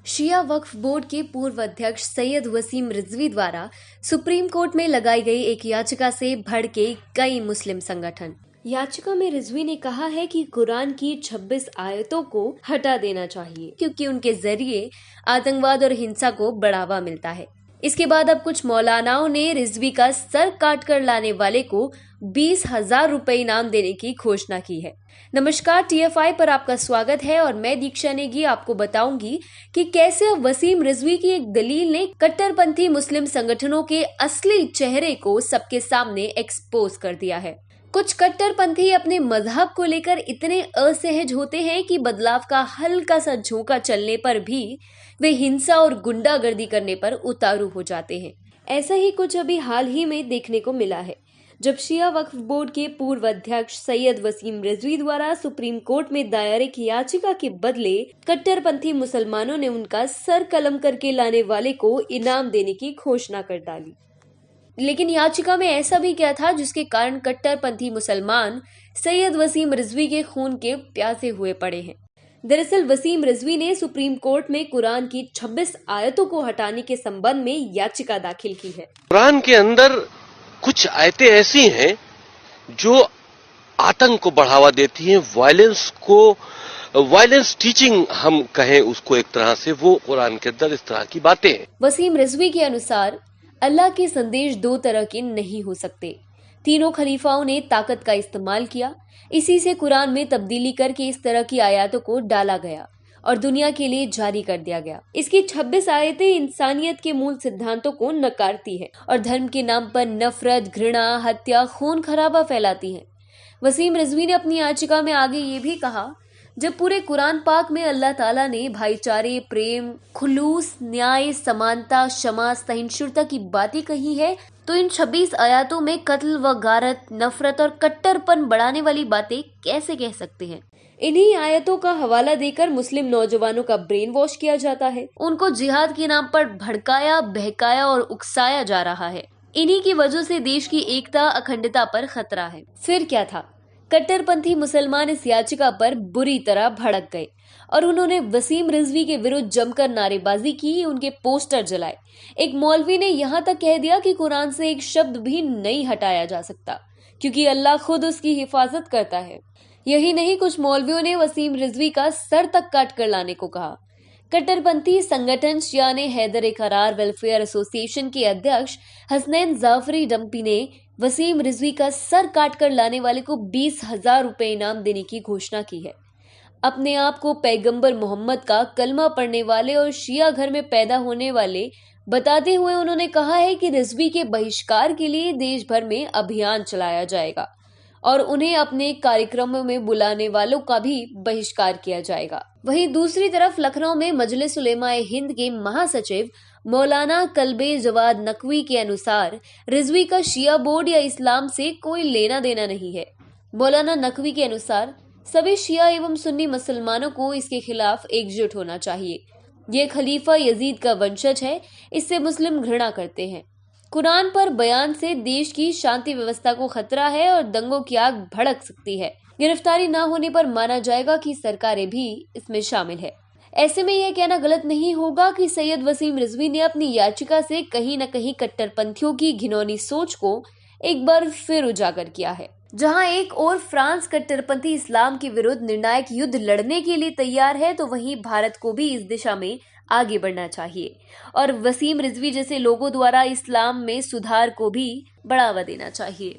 Shia Waqf board के पूर्व अध्यक्ष सैयद वसीम रिजवी द्वारा सुप्रीम कोर्ट में लगाई गई एक याचिका से भड़के कई मुस्लिम संगठन। याचिका में रिजवी ने कहा है कि कुरान की 26 आयतों को हटा देना चाहिए क्योंकि उनके जरिए आतंकवाद और हिंसा को बढ़ावा मिलता है। इसके बाद अब कुछ मौलानाओं ने रिजवी का सर काट कर लाने वाले को 20,000 रुपए इनाम देने की घोषणा की है। नमस्कार, TFI पर आपका स्वागत है और मैं दीक्षा नेगी आपको बताऊंगी कि कैसे वसीम रिजवी की एक दलील ने कट्टरपंथी मुस्लिम संगठनों के असली चेहरे को सबके सामने एक्सपोज कर दिया है। कुछ कट्टरपंथी अपने मजहब को लेकर इतने असहज होते हैं कि बदलाव का हल्का सा झोंका चलने पर भी वे हिंसा और गुंडागर्दी करने पर उतारू हो जाते हैं। ऐसा ही कुछ अभी हाल ही में देखने को मिला है, जब शिया वक्फ बोर्ड के पूर्व अध्यक्ष सैयद वसीम रिजवी द्वारा सुप्रीम कोर्ट में दायर एक याचिका के बदले कट्टरपंथी मुसलमानों ने उनका सर कलम करके लाने वाले को इनाम देने की घोषणा कर डाली। लेकिन याचिका में ऐसा भी क्या था जिसके कारण कट्टरपंथी मुसलमान सैयद वसीम रिजवी के खून के प्यासे हुए पड़े हैं। दरअसल वसीम रिजवी ने सुप्रीम कोर्ट में कुरान की 26 आयतों को हटाने के संबंध में याचिका दाखिल की है। कुरान के अंदर कुछ आयतें ऐसी हैं जो आतंक को बढ़ावा देती हैं, वायलेंस टीचिंग हम कहें उसको एक तरह से, वो कुरान के अंदर इस तरह की बातें हैं। वसीम रिजवी के अनुसार अल्लाह के संदेश दो तरह के नहीं हो सकते। तीनों खलीफाओं ने ताकत का इस्तेमाल किया, इसी से कुरान में तब्दीली करके इस तरह की आयतों को डाला गया और दुनिया के लिए जारी कर दिया गया। इसकी 26 आयतें इंसानियत के मूल सिद्धांतों को नकारती हैं और धर्म के नाम पर नफरत, घृणा, हत्या, खून खराबा फैलाती हैं। वसीम रिजवी ने अपनी याचिका में आगे ये भी कहा, जब पूरे कुरान पाक में अल्लाह ताला ने भाईचारे, प्रेम, खुलूस, न्याय, समानता, क्षमा, सहिष्णुता की बातें कही है, तो इन 26 आयतों में कत्ल व गारत, नफरत और कट्टरपन बढ़ाने वाली बातें कैसे कह सकते हैं। इन्हीं आयतों का हवाला देकर मुस्लिम नौजवानों का ब्रेन वॉश किया जाता है, उनको जिहाद के नाम पर भड़काया, बहकाया और उकसाया जा रहा है। इन्हीं की वजह से देश की एकता, अखंडता पर खतरा है। फिर क्या था, कट्टरपंथी मुसलमान इस याचिका पर बुरी तरह भड़क गए और उन्होंने वसीम रिजवी के विरुद्ध जमकर नारेबाजी की, उनके पोस्टर जलाए। एक मौलवी ने यहाँ तक कह दिया कि कुरान से एक शब्द भी नहीं हटाया जा सकता क्योंकि अल्लाह खुद उसकी हिफाजत करता है। यही नहीं, कुछ मौलवियों ने वसीम रिजवी का सर तक काट कर लाने को कहा। कट्टरपंथी संगठन शिया ने हैदर करार वेलफेयर एसोसिएशन के अध्यक्ष हसनैन जाफरी डंपी ने वसीम रिजवी का सर काट कर लाने वाले को 20,000 रुपए इनाम देने की घोषणा की है। अपने आप को पैगंबर मोहम्मद का कलमा पढ़ने वाले और शिया घर में पैदा होने वाले बताते हुए उन्होंने कहा है कि रिजवी के बहिष्कार के लिए देश भर में अभियान चलाया जाएगा और उन्हें अपने कार्यक्रमों में बुलाने वालों का भी बहिष्कार किया जाएगा। वहीं दूसरी तरफ लखनऊ में मजलिस उलेमाए हिंद के महासचिव मौलाना कल्बे जवाद नकवी के अनुसार रिजवी का शिया बोर्ड या इस्लाम से कोई लेना देना नहीं है। मौलाना नकवी के अनुसार सभी शिया एवं सुन्नी मुसलमानों को इसके खिलाफ एकजुट होना चाहिए। ये खलीफा यजीद का वंशज है, इससे मुस्लिम घृणा करते हैं। कुरान पर बयान से देश की शांति व्यवस्था को खतरा है और दंगों की आग भड़क सकती है। गिरफ्तारी न होने पर माना जाएगा कि सरकारें भी इसमें शामिल है। ऐसे में यह कहना गलत नहीं होगा कि सैयद वसीम रिजवी ने अपनी याचिका से कहीं न कहीं कट्टरपंथियों की घिनौनी सोच को एक बार फिर उजागर किया है। जहां एक और फ्रांस कट्टरपंथी इस्लाम के विरुद्ध निर्णायक युद्ध लड़ने के लिए तैयार है, तो वहीं भारत को भी इस दिशा में आगे बढ़ना चाहिए और वसीम रिजवी जैसे लोगों द्वारा इस्लाम में सुधार को भी बढ़ावा देना चाहिए।